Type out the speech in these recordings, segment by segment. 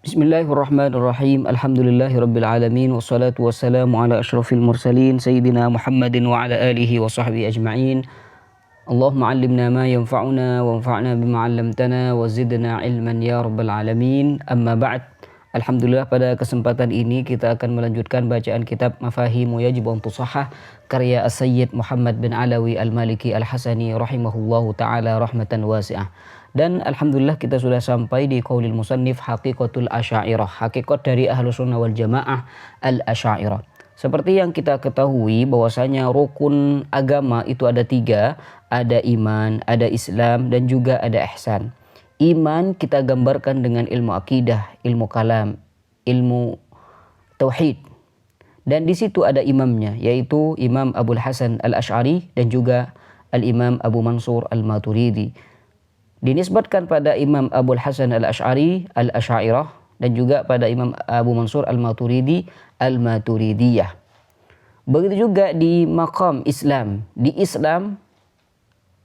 Bismillahirrahmanirrahim. Alhamdulillahirabbil alamin wassalatu wassalamu ala asyrafil mursalin sayyidina Muhammadin wa ala alihi wa sahbihi ajma'in. Allahumma 'allimna ma yanfa'una wanfa'na bima 'allamtana wa zidna ilman ya rabbal alamin. Amma ba'd. Alhamdulillah, pada kesempatan ini kita akan melanjutkan bacaan kitab Mafahimu Yajib an Tusahhah karya As-Sayyid Muhammad bin Alawi Al-Maliki Al-Hasani rahimahullahu taala rahmatan wasi'ah. Dan alhamdulillah kita sudah sampai di qaulil musannif haqiqatul asy'ariyah, hakikat dari Ahlus Sunnah wal Jamaah al-Asy'ariyah. Seperti yang kita ketahui bahwasanya rukun agama itu ada 3, ada iman, ada Islam, dan juga ada ihsan. Iman kita gambarkan dengan ilmu akidah, ilmu kalam, ilmu tauhid. Dan di situ ada imamnya, yaitu Imam Abul Hasan Al-Asy'ari dan juga Al-Imam Abu Mansur Al-Maturidi. Dinisbatkan pada Imam Abul Hasan Al-Asy'ari Al-Asy'ariyah dan juga pada Imam Abu Mansur Al-Maturidi Al-Maturidiyah. Begitu juga di maqam Islam. Di Islam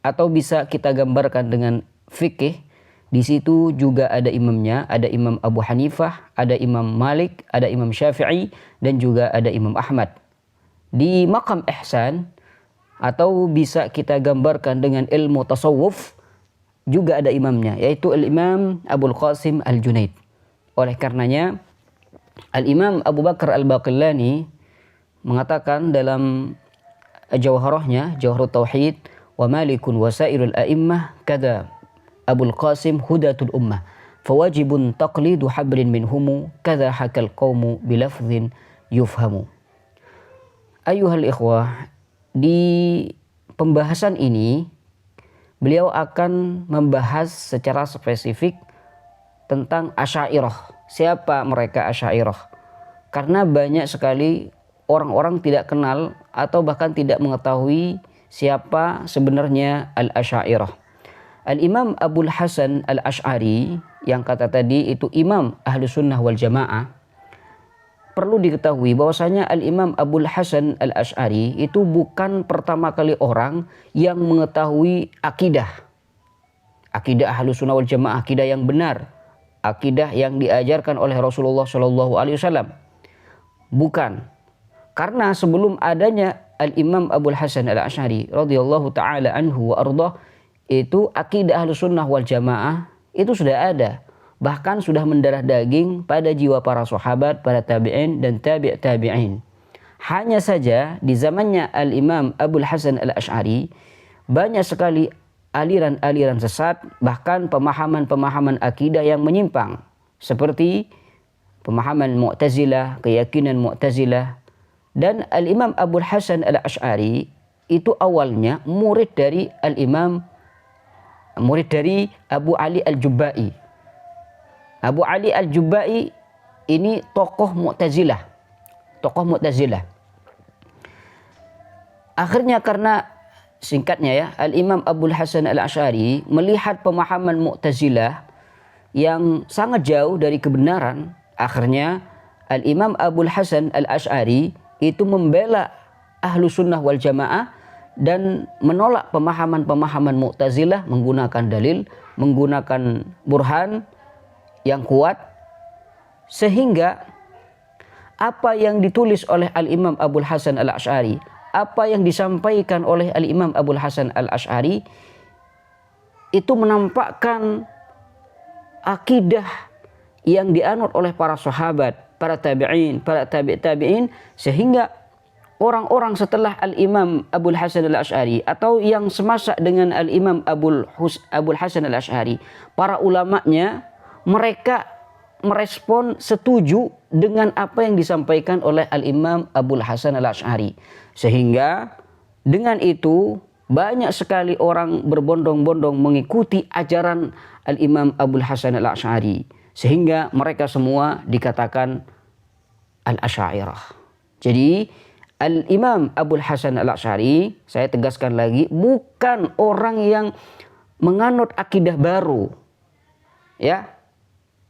atau bisa kita gambarkan dengan fikih, di situ juga ada imamnya, ada Imam Abu Hanifah, ada Imam Malik, ada Imam Syafi'i, dan juga ada Imam Ahmad. Di maqam ihsan atau bisa kita gambarkan dengan ilmu tasawuf, juga ada imamnya, yaitu Al-Imam Abul Qasim Al-Junaid. Oleh karenanya Al-Imam Abu Bakar Al-Baqillani mengatakan dalam jawharahnya, Jawharut Tauhid, wa malikun wasairul a'immah kada Abul Qasim hudatul ummah fawajibun taqlidu habrin minhumu kada hakal qawmu bilafdhin yufhamu. Ayuhal ikhwah, di pembahasan ini beliau akan membahas secara spesifik tentang Asy'ariyah. Siapa mereka Asy'ariyah? Karena banyak sekali orang-orang tidak kenal atau bahkan tidak mengetahui siapa sebenarnya Al-Asy'ariyah. Al-Imam Abul Hasan Al-Asy'ari yang kata tadi itu Imam Ahlus Sunnah wal Jamaah. Perlu diketahui bahwasanya Al-Imam Abul Hasan Al-Asy'ari itu bukan pertama kali orang yang mengetahui akidah. Akidah Ahlus Sunnah wal Jamaah, akidah yang benar, akidah yang diajarkan oleh Rasulullah SAW. Bukan. Karena sebelum adanya Al-Imam Abul Hasan Al-Asy'ari radhiyallahu taala anhu wa ardhah, itu akidah Ahlus Sunnah wal Jamaah itu sudah ada. Bahkan sudah mendarah daging pada jiwa para sahabat, para tabi'in dan tabi'in. Hanya saja di zamannya Al-Imam Abul Hasan Al-Asy'ari banyak sekali aliran-aliran sesat, bahkan pemahaman-pemahaman akidah yang menyimpang, seperti pemahaman Mu'tazilah, keyakinan Mu'tazilah. Dan Al-Imam Abul Hasan Al-Asy'ari itu awalnya murid dari Abu Ali Al-Jubba'i. Abu Ali Al-Jubba'i ini tokoh Mu'tazilah. Akhirnya karena singkatnya ya, Al-Imam Abul Hasan Al-Asy'ari melihat pemahaman Mu'tazilah yang sangat jauh dari kebenaran. Akhirnya Al-Imam Abul Hasan Al-Asy'ari itu membela Ahlus Sunnah wal Jamaah dan menolak pemahaman-pemahaman Mu'tazilah menggunakan dalil, menggunakan burhan yang kuat, sehingga apa yang ditulis oleh Al-Imam Abul Hasan Al-Asy'ari, apa yang disampaikan oleh Al-Imam Abul Hasan Al-Asy'ari itu menampakkan akidah yang dianut oleh para sahabat, para tabi'in, para tabi'in, sehingga orang-orang setelah Al-Imam Abul Hasan Al-Asy'ari atau yang semasa dengan Al-Imam Abul Hasan Al-Asy'ari, para ulamanya, mereka merespon setuju dengan apa yang disampaikan oleh Al-Imam Abul Hasan Al-Asy'ari. Sehingga dengan itu banyak sekali orang berbondong-bondong mengikuti ajaran Al-Imam Abul Hasan Al-Asy'ari. Sehingga mereka semua dikatakan Al-Asy'ariyah. Jadi Al-Imam Abul Hasan Al-Asy'ari, saya tegaskan lagi, bukan orang yang menganut akidah baru, ya,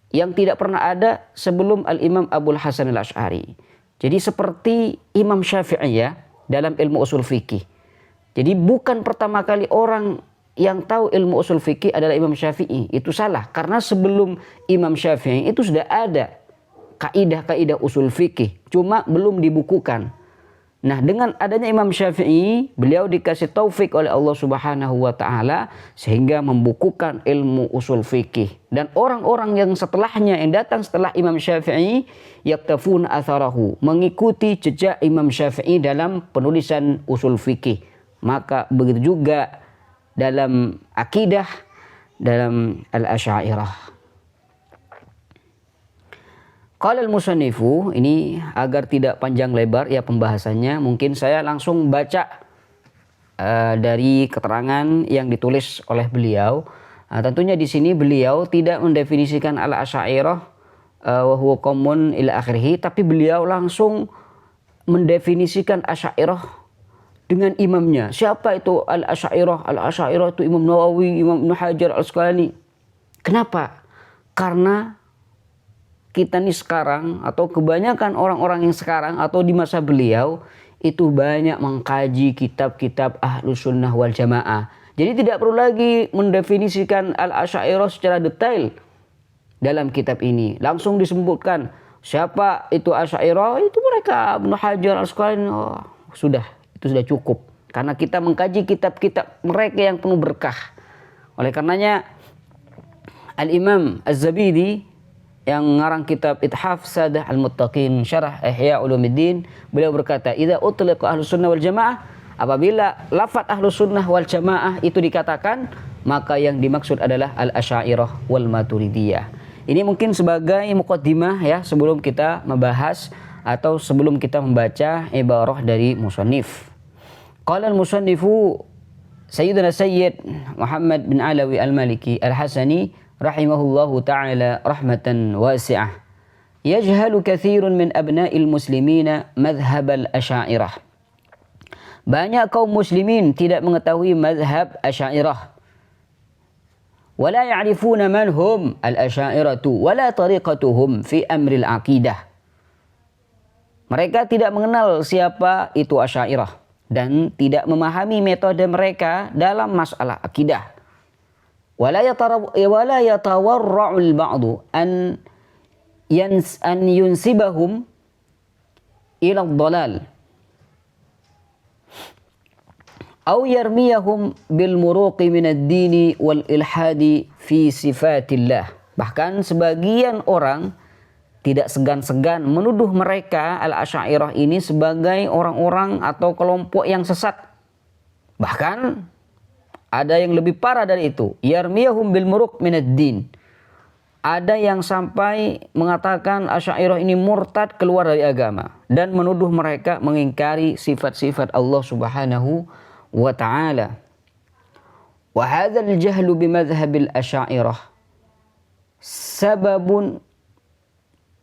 yang tidak pernah ada sebelum Al-Imam Abul Hasan Al-Asy'ari. Jadi seperti Imam Syafi'i ya dalam ilmu usul fikih. Jadi bukan pertama kali orang yang tahu ilmu usul fikih adalah Imam Syafi'i. Itu salah, karena sebelum Imam Syafi'i itu sudah ada kaidah-kaidah usul fikih, cuma belum dibukukan. Nah, dengan adanya Imam Syafi'i, beliau dikasih taufik oleh Allah Subhanahu wa taala sehingga membukukan ilmu usul fikih. Dan orang-orang yang setelahnya, yang datang setelah Imam Syafi'i, yaktafuna atharahu, mengikuti jejak Imam Syafi'i dalam penulisan usul fikih. Maka begitu juga dalam akidah, dalam al-Asy'ariyah. Qala al-musannifu, ini agar tidak panjang lebar ya pembahasannya, mungkin saya langsung baca dari keterangan yang ditulis oleh beliau. Tentunya di sini beliau tidak mendefinisikan al-Asy'ariyah wa huwa qaumun ila akhirih, tapi beliau langsung mendefinisikan Asy'ariyah dengan imamnya. Siapa itu al-Asy'ariyah? Al-Asy'ariyah itu Imam Nawawi, Imam Ibnu Hajar Al-Asqalani. Kenapa? Karena kita nih sekarang, atau kebanyakan orang-orang yang sekarang atau di masa beliau itu banyak mengkaji kitab-kitab Ahlus Sunnah wal Jamaah. Jadi tidak perlu lagi mendefinisikan al-Asy'ariyah secara detail dalam kitab ini. Langsung disebutkan siapa itu Asy'ariyah, itu mereka Ibnu Hajar Al-Asqalani. Oh, sudah, itu sudah cukup. Karena kita mengkaji kitab-kitab mereka yang penuh berkah. Oleh karenanya Al-Imam Az-Zabidi yang ngarang kitab Ithaf Sadah Al-Muttaqin Syarah Ihya Ulumuddin, beliau berkata, idza utliqa Ahlus Sunnah wal Jamaah, apabila lafaz Ahlus Sunnah wal Jamaah itu dikatakan, maka yang dimaksud adalah Al-Asy'ariyah wal Maturidiyah. Ini mungkin sebagai muqaddimah ya, sebelum kita membahas atau sebelum kita membaca ibarah dari musannif. Qala al-musannifu Sayyidina Sayyid Muhammad bin Alawi Al-Maliki Al-Hasani rahimahullahu ta'ala rahmatan wasi'ah. Yajhalu kathirun min abna'il muslimina madhhab al-Asy'ariyah. Banyak kaum muslimin tidak mengetahui madhab Asy'ariyah. Wala ya'rifuna man hum al-Asy'ariyatu wala tariqatuhum fi amril aqidah. Mereka tidak mengenal siapa itu Asy'ariyah dan tidak memahami metode mereka dalam masalah akidah. Wala yatawarra'u al-ba'du an yunsibahum ila ad-dhalal aw yarmiyahum bil muruqi min ad-din wal ilhadi fi sifatillah. Bahkan sebagian orang tidak segan-segan menuduh mereka al-Asy'ariyah ini sebagai orang-orang atau kelompok yang sesat. Bahkan ada yang lebih parah dari itu, yarmiyahum bil muruq minad din. Ada yang sampai mengatakan Asy'ariyah ini murtad, keluar dari agama, dan menuduh mereka mengingkari sifat-sifat Allah Subhanahu wa taala. Wa hadzal jahlu bi madhhabil Asy'ariyah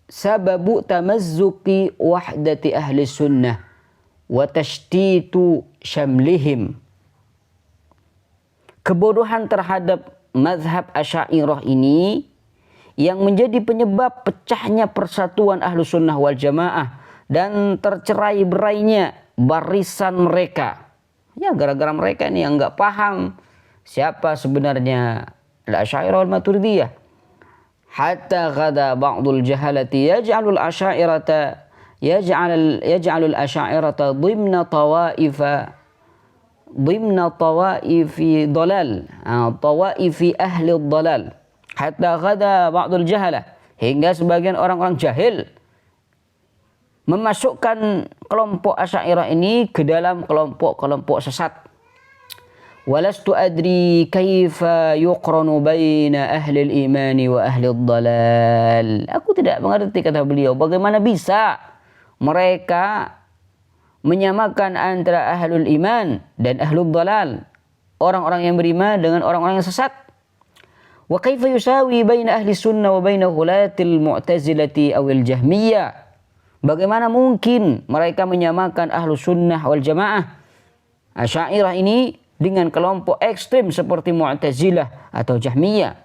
sababu tamazzuqi wahdati ahli sunnah wa tashtitu syamlihim. Kebodohan terhadap mazhab Asy'ariyah ini yang menjadi penyebab pecahnya persatuan Ahlus Sunnah wal Jamaah dan tercerai-berainya barisan mereka. Ya, gara-gara mereka ini yang enggak paham siapa sebenarnya al-Asy'ariyah wal Maturidiyah. Hatta ghada ba'dul jahalati yaj'alul asy'ariyata ضمن طوائف ضلال طوائف أهل الضلال حتى غدا بعض الجهلة, hingga sebagian orang-orang jahil memasukkan kelompok Asy'ariyah ini ke dalam kelompok-kelompok sesat. Walastu adri kaifa yuqranu baina ahli al-iman wa ahli ad-dhalal. Aku tidak mengerti, kata beliau, bagaimana bisa mereka menyamakan antara ahlul iman dan ahlul dhalal, orang-orang yang beriman dengan orang-orang yang sesat. Wa kaifa yusawi baina ahli sunnah wa baina hulatil mu'tazilati awil jahmiyah. Bagaimana mungkin mereka menyamakan ahlus sunnah wal jamaah Asy'ariyah ini dengan kelompok ekstrim seperti Mu'tazilah atau Jahmiyah.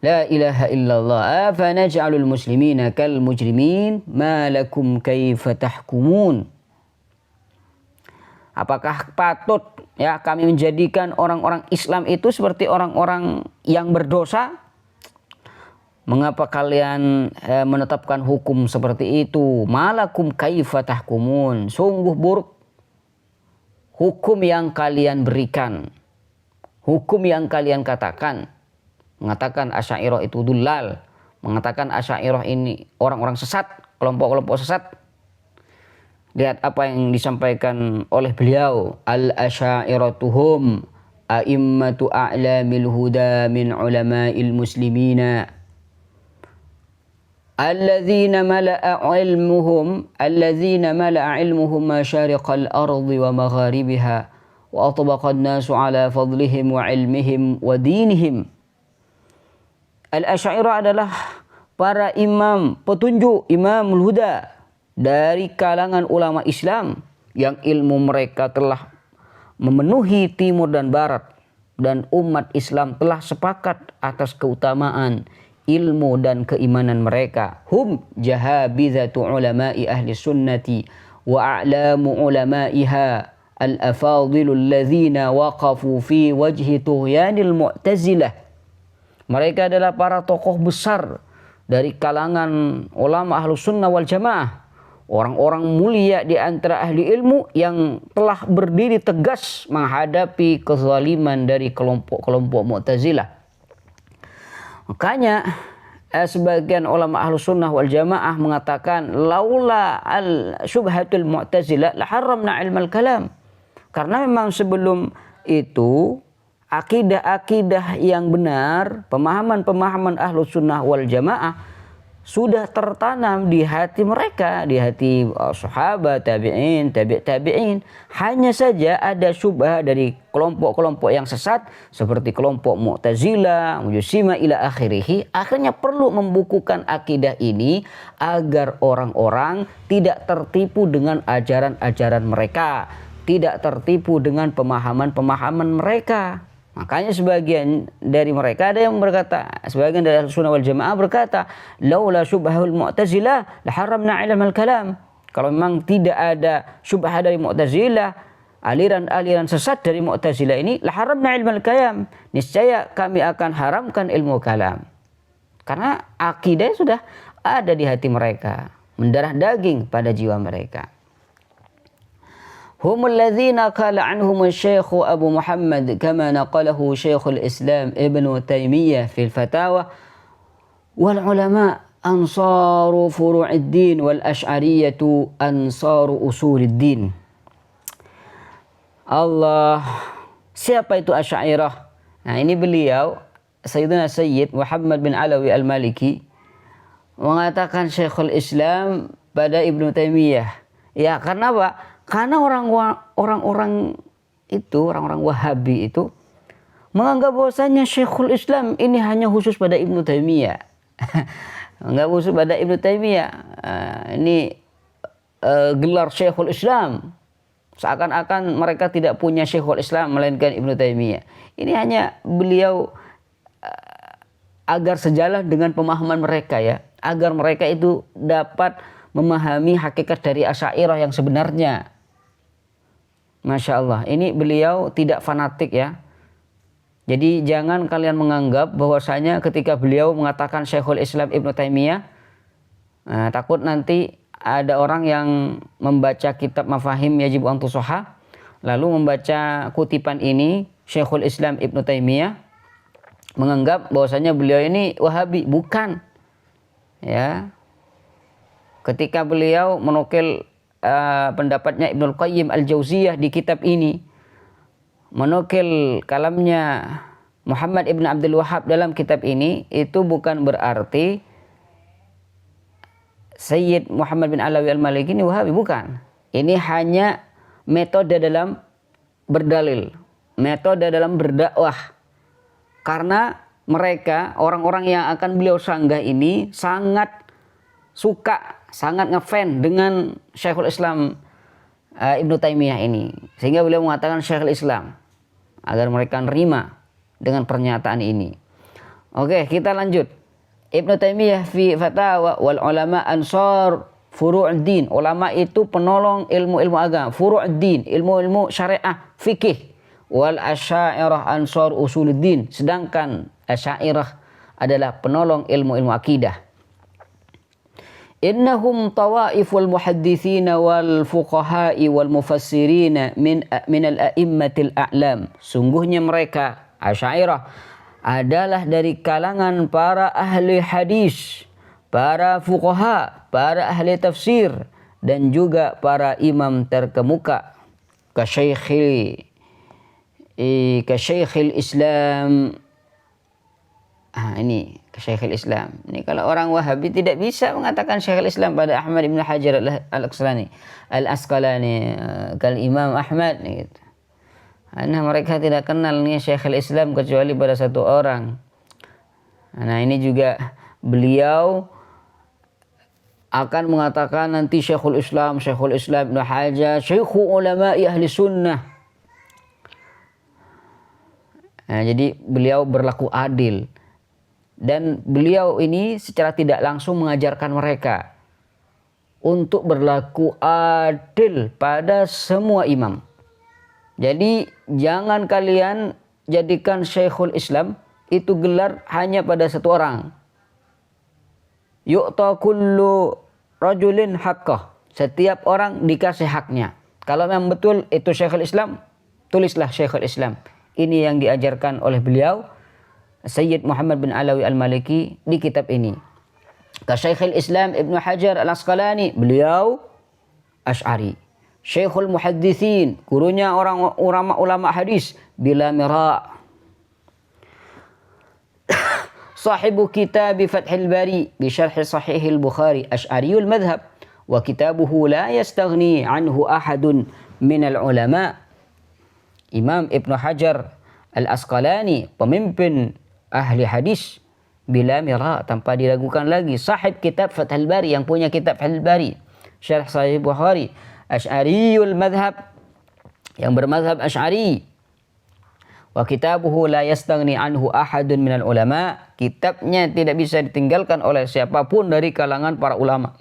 La ilaha illallah. Afa naj'alul muslimina kal mujrimin ma lakum kaifa tahkumun. Apakah patut ya kami menjadikan orang-orang Islam itu seperti orang-orang yang berdosa? Mengapa kalian menetapkan hukum seperti itu? Malakum kaifa tahkumun. Sungguh buruk hukum yang kalian berikan. Hukum yang kalian katakan. Mengatakan Asy'ariyah itu dulal. Mengatakan Asy'ariyah ini orang-orang sesat, kelompok-kelompok sesat. Lihat apa yang disampaikan oleh beliau. Al-Asy'ariyatuhum a'immatu a'lamil huda min ulama'il muslimina. Alladzina mala'a ilmuhum masyariqal ardi wa magharibiha wa atbaqan nasu ala fadlihim wa ilmihim wa dinihim. Al-Asy'ariyah adalah para imam petunjuk, imamul huda dari kalangan ulama Islam yang ilmu mereka telah memenuhi timur dan barat, dan umat Islam telah sepakat atas keutamaan ilmu dan keimanan mereka. Hum jahabizatu ulama'i ahli sunnati wa a'lamu ulama'iha al-afadilul ladzina waqafu fi wajhi tughyanil mu'tazilah. Mereka adalah para tokoh besar dari kalangan ulama ahlu sunnah wal jamaah, orang-orang mulia di antara ahli ilmu yang telah berdiri tegas menghadapi kezaliman dari kelompok-kelompok Mu'tazilah. Makanya sebagian ulama ahlu sunnah wal jamaah mengatakan laula al-syubhatul Mu'tazilah la haramna ilmal kalam. Karena memang sebelum itu akidah-akidah yang benar, pemahaman-pemahaman ahlu sunnah wal jamaah sudah tertanam di hati mereka, di hati sahabat, tabi'in, tabi'in. Hanya saja ada syubhah dari kelompok-kelompok yang sesat seperti kelompok Mu'tazilah, Mujassimah ila akhirih. Akhirnya perlu membukukan akidah ini agar orang-orang tidak tertipu dengan ajaran-ajaran mereka, tidak tertipu dengan pemahaman-pemahaman mereka. Makanya sebagian dari mereka ada yang berkata, sebagian dari Ahlussunnah wal Jamaah berkata, laula syubhahul Mu'tazilah la haramna ilmal kalam. Kalau memang tidak ada syubhah dari Mu'tazilah, aliran-aliran sesat dari Mu'tazilah ini, la haramna ilmal kalam, niscaya kami akan haramkan ilmu kalam. Karena akidah sudah ada di hati mereka, mendarah daging pada jiwa mereka. هم الذين قال عنهم الشيخ أبو محمد كما نقله شيخ الإسلام ابن تيمية في الفتاوى والعلماء أنصار فروع الدين والأشعرية أنصار أصول الدين. Allah, siapa itu Asy'ariyah? Nah, ini beliau Sayyidina Sayyid Muhammad bin Alawi Al-Maliki mengatakan Syekhul Islam pada Ibnu Taimiyah. Ya, karena apa? Karena orang-orang itu, orang-orang Wahabi itu menganggap bahwasanya Syekhul Islam ini hanya khusus pada Ibnu Taimiyah. Enggak khusus pada Ibnu Taimiyah. Ini gelar Syekhul Islam. Seakan-akan mereka tidak punya Syekhul Islam melainkan Ibnu Taimiyah. Ini hanya beliau agar sejalan dengan pemahaman mereka ya, agar mereka itu dapat memahami hakikat dari Asy'ariyah yang sebenarnya. Masya Allah, ini beliau tidak fanatik ya. Jadi jangan kalian menganggap bahwasanya ketika beliau mengatakan Syekhul Islam Ibnu Taimiyah, takut nanti ada orang yang membaca kitab Mafahim Yajib an Tusoha, lalu membaca kutipan ini Syekhul Islam Ibnu Taimiyah, menganggap bahwasanya beliau ini Wahabi. Bukan. Ya. Ketika beliau menukil pendapatnya Ibnul Qayyim Al-Jauziyah di kitab ini, menukil kalamnya Muhammad Ibn Abdul Wahhab dalam kitab ini, itu bukan berarti Sayyid Muhammad bin Alawi Al-Maliki ini Wahabi, bukan. Ini hanya metode dalam berdalil, metode dalam berdakwah. Karena mereka, orang-orang yang akan beliau sanggah ini sangat suka, sangat ngefan dengan Syekhul Islam Ibnu Taimiyah ini, sehingga beliau mengatakan Syekhul Islam, agar mereka nerima dengan pernyataan ini. Oke, kita lanjut. Ibnu Taimiyah fi fatawa wal ulama ansar furu'uddin. Ulama itu penolong ilmu-ilmu agama. Furu'uddin, ilmu-ilmu syariah, fikih. Wal asy'ariyah ansar usuluddin. Sedangkan asy'ariyah adalah penolong ilmu-ilmu akidah. Innahum tawaiful muhadditsina wal fuqaha'i wal mufassirina min al-a'immatil a'lam. Sungguhnya mereka Asy'ariyah adalah dari kalangan para ahli hadis, para fuqaha, para ahli tafsir, dan juga para imam terkemuka. Ka Syekhil Islam. Ini Syekhul Islam. Ini kalau orang Wahabi tidak bisa mengatakan Syekhul Islam pada Ahmad ibn Hajar al-Asqalani, kal Imam Ahmad gitu. Karena mereka tidak kenal nih Syekhul Islam kecuali pada satu orang. Nah, ini juga beliau akan mengatakan nanti Syekhul Islam Ibn Hajar, Syekhu ulama'i ahli sunnah. Nah, jadi beliau berlaku adil. Dan beliau ini secara tidak langsung mengajarkan mereka untuk berlaku adil pada semua imam. Jadi jangan kalian jadikan Syekhul Islam itu gelar hanya pada satu orang. Yu'ta kullu rajulin haqqah. Setiap orang dikasih haknya. Kalau memang betul itu Syekhul Islam, tulislah Syekhul Islam. Ini yang diajarkan oleh beliau Sayyid Muhammad bin Alawi al-Maliki di kitab ini. Ka Syekhul Islam Ibn Hajar al-Asqalani, beliau Asy'ari. Syekhul Muhadditsin, gurunya orang ulama hadis, bila mira. Sahibu kitab Fathul Bari bi syarh Sahih al-Bukhari, Asy'ariyul madhhab, wa kitabuhu la yastaghni anhu ahadun min al-ulama. Imam Ibn Hajar al-Asqalani, pemimpin ahli hadis bila mira, tanpa diragukan lagi. Sahib kitab Fathul Bari, yang punya kitab Fathul Bari, syarh Sahih Bukhari. Asy'ariyul madhhab, yang bermadhab Asy'ari. Wa kitabuhu la yastaghni anhu ahadun minal ulama. Kitabnya tidak bisa ditinggalkan oleh siapapun dari kalangan para ulama.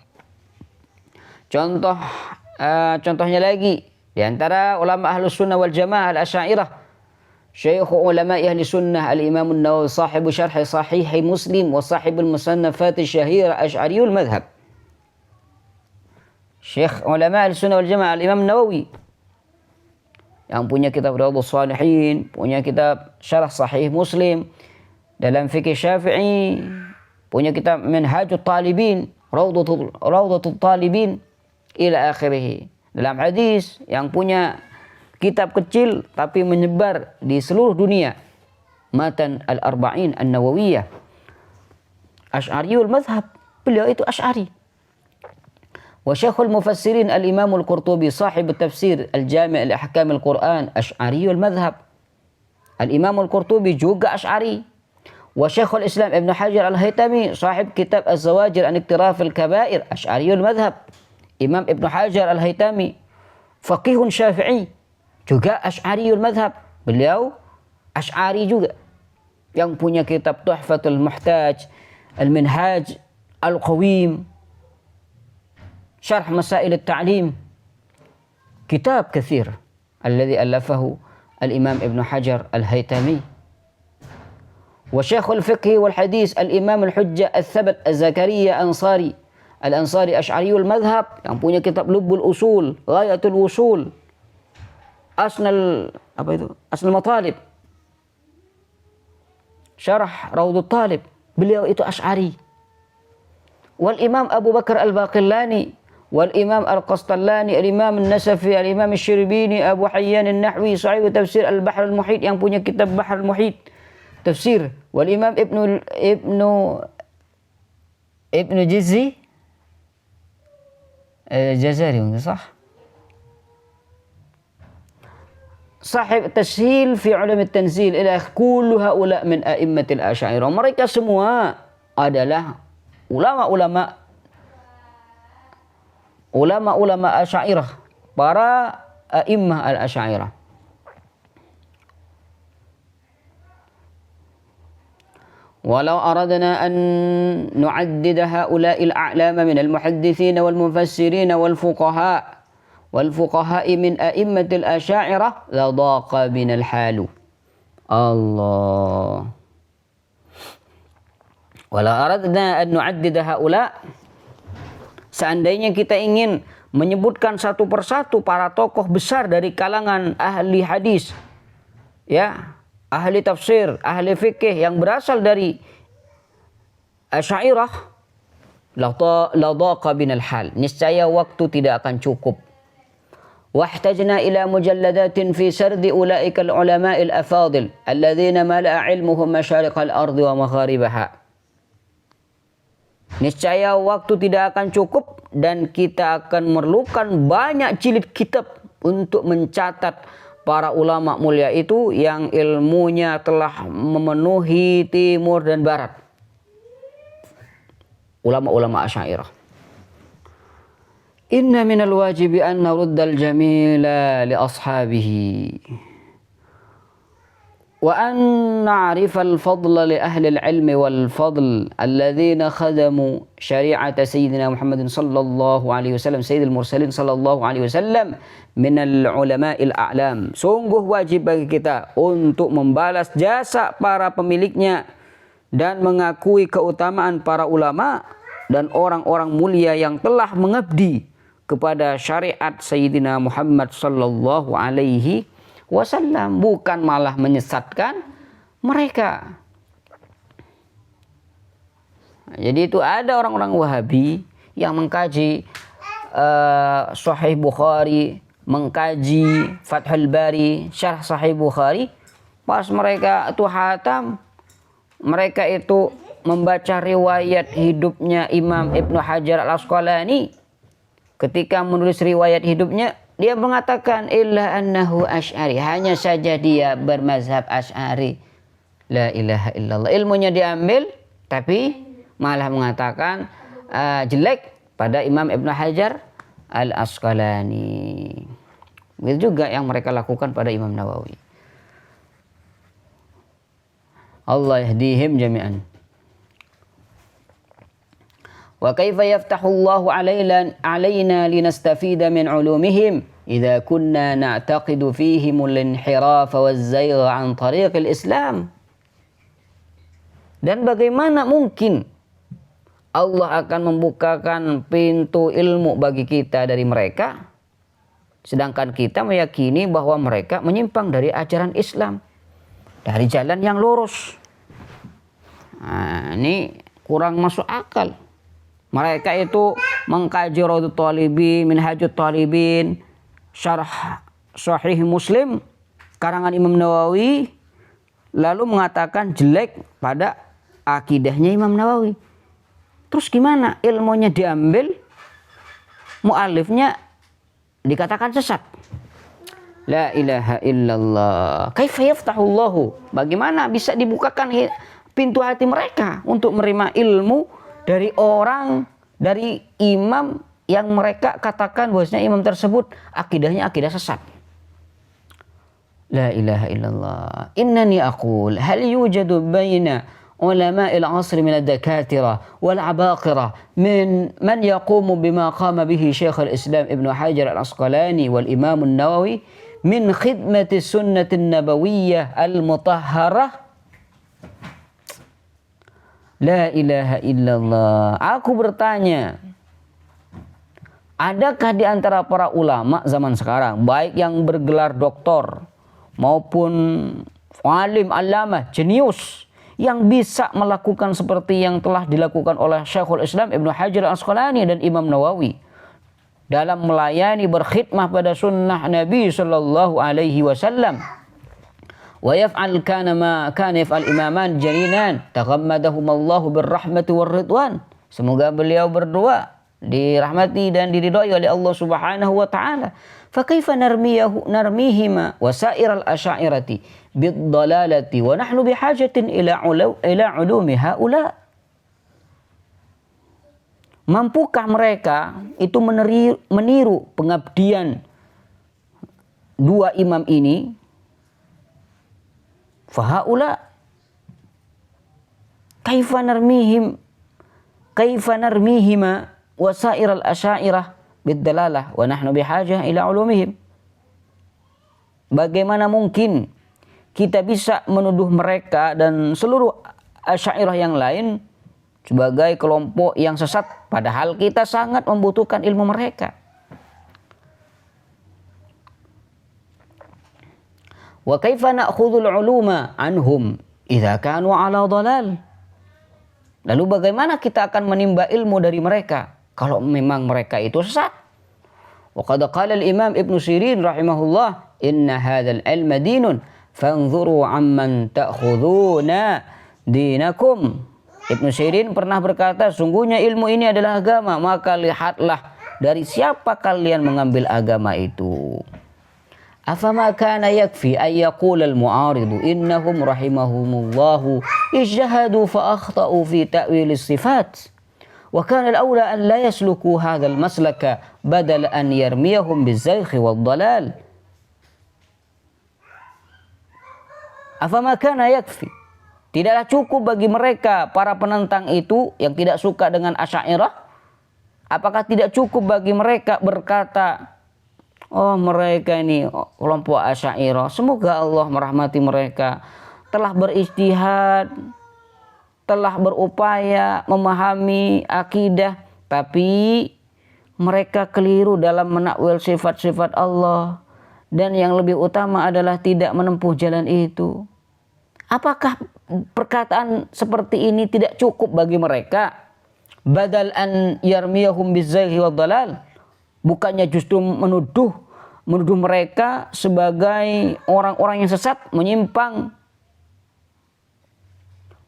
Contohnya lagi, di antara ulama Ahlus Sunnah wal Jamaah al-Asy'ariyah, Syekh ulama ahli sunnah al-Imam an-Nawawi, sahibu syarh Sahih Muslim wa sahibul musannafat syahira Asy'ariyul madhhab. Syekh ulama ahli sunnah wal Jamaah al-Imam an-Nawawi, yang punya kitab Riyadhus Shalihin, punya kitab syarh Sahih Muslim, dalam fikih Syafi'i punya kitab Minhajut Talibin, Rawdatul Talibin ila akhirih. Dalam hadis yang punya kitab kecil tapi menyebar di seluruh dunia, Matan al-Arba'in an-Nawawiyah. Asy'ariyul madhhab, beliau itu Asy'ari. Wa Syekhul Mufassirin al-Imam al-Qurtubi, sahib tafsir al-Jami' al-Ahkam al-Quran, Asy'ariyul madhhab. Al-Imam al-Qurtubi juga Asy'ari. Wa Syekhul Islam Ibn Hajar al-Haytami, sahib kitab Az-Zawajir an Iktiraf al-Kabair, Asy'ariyul madhhab. Imam Ibn Hajar al-Haytami, faqihun Syafi'i, juga Asy'ariyul madhhab. Beliau Asy'ari juga, yang punya kitab Tuhfatul Muhtaj, Al-Minhaj Al-Qawim, Syarh Masail At-Ta'lim, kitab katsir alladhi alafahu Al-Imam Ibn Hajar Al-Haytami. Wa Syekhul Fiqh wal Hadis Al-Imam Al-Hujjah Al-Thabat Az-Zakariya Ansari Al-Ansari, Asy'ariyul madhhab, yang punya kitab Lubbul Usul, Ghayatul Wusul, Asnal Matalib, Syarah Rawdut Talib. Beliau itu Asy'ari. Wal Imam Abu Bakar Al-Baqillani, wal Imam Al-Qastallani, Al-Imam An-Nasafi, Al-Imam Asy-Syirbini, Abu Hayyan An-Nahwi, sahib tafsir Al-Bahr Al-Muhit, yang punya kitab Bahr Al-Muhit tafsir. Wal Imam Ibnu Jizzi Jazari, sah? Sahib Tashil fi Ulum At-Tanzil, ila kullu haula min a'immatil Asy'ariyah. Mereka semua adalah ulama-ulama Asy'ariyah, para a'immah al-Asy'ariyah. walau aradna an nu'addida haula'il a'lama minal muhadditsin wal mufassirin wal fuqaha min a'immatil asy'ariyah la daqa binal halu. Allah. Walau aradna an nu'addida haula', seandainya kita ingin menyebutkan satu persatu para tokoh besar dari kalangan ahli hadis, ya, ahli tafsir, ahli fikih yang berasal dari Asy'ariyah, la daqa binal hal, niscaya waktu tidak akan cukup. Wahtajna ila mujalladatin fi sardi ulaika al-ulama'il afadil alladhina mala'a ilmuhum masyariqal ardi wa magharibaha. Niscaya waktu tidak akan cukup dan kita akan memerlukan banyak jilid kitab untuk mencatat para ulama mulia itu yang ilmunya telah memenuhi timur dan barat. Ulama-ulama Asy'ariyah. Inna minal wajibi an naruddal jamila li ashabihi wa an na'rifal fadla li ahli al-ilmi wal fadl alladhina khadamu syari'ata sayyidina Muhammadin sallallahu alaihi wasallam sayyidil mursalin sallallahu alaihi wasallam minal ulama'il a'lam. Sungguh wajib bagi kita untuk membalas jasa para pemiliknya dan mengakui keutamaan para ulama dan orang-orang mulia yang telah mengabdi kepada syariat Sayyidina Muhammad sallallahu alaihi wasallam, bukan malah menyesatkan mereka. Jadi itu ada orang-orang Wahabi yang mengkaji Sahih Bukhari, mengkaji Fathul Bari, Syarh Sahih Bukhari, pas mereka itu hatam, mereka itu membaca riwayat hidupnya Imam Ibnu Hajar Al-Asqalani. Ketika menulis riwayat hidupnya, dia mengatakan illa annahu asy'ari, hanya saja dia bermazhab Asy'ari. La ilaha illallah. Ilmunya diambil tapi malah mengatakan jelek pada Imam Ibnu Hajar Al-Asqalani. Itu juga yang mereka lakukan pada Imam Nawawi. Allah yahdihim jami'an. Wa kaifa yaftahu Allahu alaina linastafida min ulumihim idza kunna na'taqidu fihim al-inhiraf waz-zayg an tariq al-Islam. Dan bagaimana mungkin Allah akan membukakan pintu ilmu bagi kita dari mereka, sedangkan kita meyakini bahwa mereka menyimpang dari ajaran Islam, dari jalan yang lurus. Nah, ini kurang masuk akal. Mereka itu mengkaji Raudhut Thalibin, Minhajut Thalibin, Syarh Sahih Muslim karangan Imam Nawawi, lalu mengatakan jelek pada akidahnya Imam Nawawi. Terus gimana? Ilmunya diambil, mu'alifnya dikatakan sesat. La ilaha illallah. Kaifa yaftahullahu? Bagaimana bisa dibukakan pintu hati mereka untuk menerima ilmu dari orang, dari imam yang mereka katakan bahwasanya imam tersebut akidahnya akidah sesat. La ilaha illallah. Innani aqul hal yujadu baina ulama'il 'asr min ad-dakatira wal 'abaqira min man yaqumu bima qama bihi Syekh al-Islam Ibnu Hajar al-Asqalani wal Imam an-Nawawi min khidmati sunnati nabawiyyah al-mutahharah. La ilaha illallah. Aku bertanya, adakah di antara para ulama zaman sekarang, baik yang bergelar doktor maupun alim, allamah, jenius, yang bisa melakukan seperti yang telah dilakukan oleh Syekhul Islam Ibnu Hajar Al-Asqalani dan Imam Nawawi dalam melayani berkhidmah pada sunnah Nabi sallallahu alaihi wasallam? Wa yaf'al kana ma kana yaf'al imaman jalinan taghammadahumullahu birrahmati warridwan. Semoga beliau berdua dirahmati dan diridhai oleh Allah Subhanahu wa taala. Fa kaifa narmihima wa sa'iral asy'ariyati bid-dhalalati wa nahnu bihajatin ila ulumi haula. Mampukah mereka itu meniru pengabdian dua imam ini? Fahaula kaifa narmihima wasair al-asy'ariyah bid-dalalah wa nahnu bihajah ila ulumihim. Bagaimana mungkin kita bisa menuduh mereka dan seluruh asy'ariyah yang lain sebagai kelompok yang sesat, padahal kita sangat membutuhkan ilmu mereka. Wa kaifa na'khudhul 'uluma anhum idza kanu 'ala dhalal. Lalu bagaimana kita akan menimba ilmu dari mereka kalau memang mereka itu sesat? Wa qad qala al-Imam Ibnu Sirin rahimahullah, inna hadzal ilma dinun fanzuru amman ta'khuduna dinakum. Ibnu Sirin pernah berkata, sungguhnya ilmu ini adalah agama, maka lihatlah dari siapa kalian mengambil agama itu. Afama kana yakfi ay yaqul al-mu'aridu innahum rahimahumullahu ijtahadu fa akhta'u fi ta'wil as-sifat wa kana al-awla an la yasluku hadha al-maslaka badal an yarmiyahum biz-zaygh wad-dhalal. Afama kana yakfi, tidaklah cukup bagi mereka para penentang itu yang tidak suka dengan Asy'ariyah? Apakah tidak cukup bagi mereka berkata, oh mereka ini kelompok Asy'ariyah, semoga Allah merahmati mereka, telah berijtihad, telah berupaya memahami akidah, tapi mereka keliru dalam menakwil sifat-sifat Allah, dan yang lebih utama adalah tidak menempuh jalan itu. Apakah perkataan seperti ini tidak cukup bagi mereka? Badal an yarmiyahum bizzaghi wad-dhalal, bukannya justru menuduh mereka sebagai orang-orang yang sesat, menyimpang.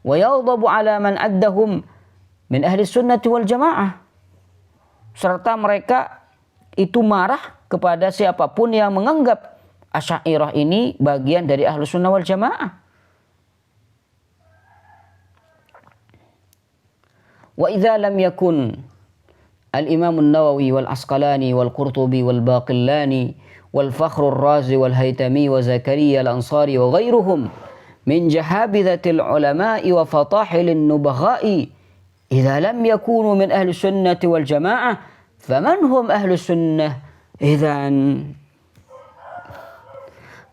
Wa yaghdabu ala man addahum min ahli sunnati wal jamaah, serta mereka itu marah kepada siapapun yang menganggap Asy'ariyah ini bagian dari ahli sunnah wal jamaah. Wa idza lam yakun al-Imam an-Nawawi wal Asqalani wal Qurtubi wal Baqillani wal Fakhr ar-Razi wal Haytami wa Zakaria al-Ansari wa ghairuhum min jahabidhatil ulama'i wa fatahilin nubagha'i idza lam yakunu min ahli sunnati wal jamaah faman hum ahli sunnah idzan.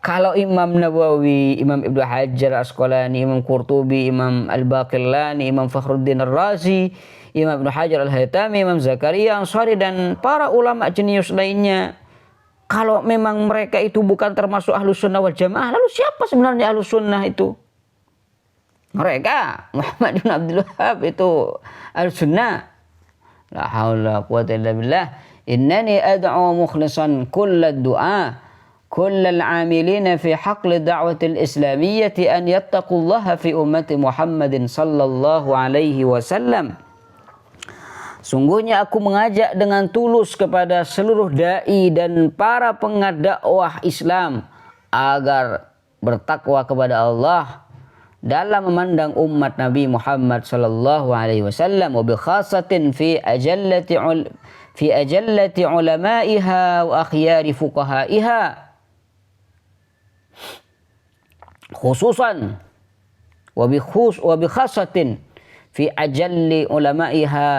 Kalau Imam Nawawi, Imam Ibnu Hajar Asqalani, Imam Qurtubi, Imam Al-Baqillani, Imam Fakhruddin Ar-Razi, Imam Ibnu Hajar Al-Haytami, Imam Zakaria Ansari dan para ulama jenius lainnya, kalau memang mereka itu bukan termasuk Ahlus Sunnah wal Jamaah, lalu siapa sebenarnya Ahlus Sunnah itu? Mereka Muhammad bin Abdul Wahhab itu Ahlus Sunnah. La haula wa quwwata illa billah. Innani ad'u mukhlishan kullad du'a كل العاملين في حقل الدعوة الإسلامية أن يتقوا الله في أمة محمد صلى الله عليه وسلم. Sungguhnya aku mengajak dengan tulus kepada seluruh dai dan para pendakwah Islam agar bertakwa kepada Allah dalam memandang umat Nabi Muhammad sallallahu alaihi wasallam, wa bi khasatin fi ajallati ulamaiha wa akhyari fuqahaiha, khususan wa bi khasatin fi ajalli ulamaiha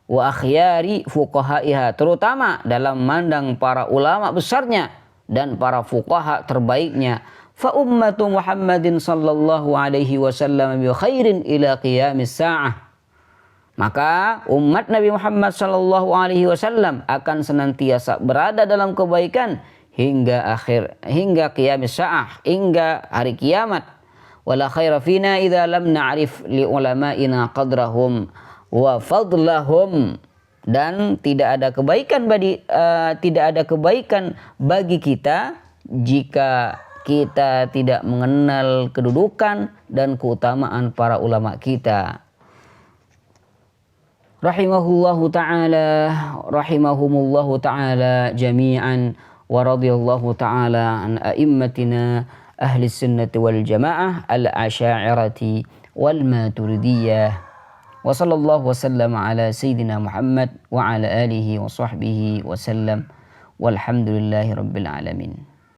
wa akhyari fuqahaiha, terutama dalam memandang para ulama besarnya dan para fuqaha terbaiknya. Fa ummatu Muhammadin sallallahu alaihi wasallam bi khairin ila qiyamis sa'ah, maka umat Nabi Muhammad sallallahu alaihi wasallam akan senantiasa berada dalam kebaikan hingga qiyamis sa'ah, hingga hari kiamat. Wala khaira fina idza lam na'rif li ulama'ina qadrahum wa fadlahum, dan tidak ada kebaikan bagi kita jika kita tidak mengenal kedudukan dan keutamaan para ulama kita. Rahimahumullahu ta'ala jami'an. ورضي الله تعالى عن أئمتنا أهل السنة والجماعة الأشاعرة والماتريدية وصلى الله وسلم على سيدنا محمد وعلى آله وصحبه وسلم والحمد لله رب العالمين.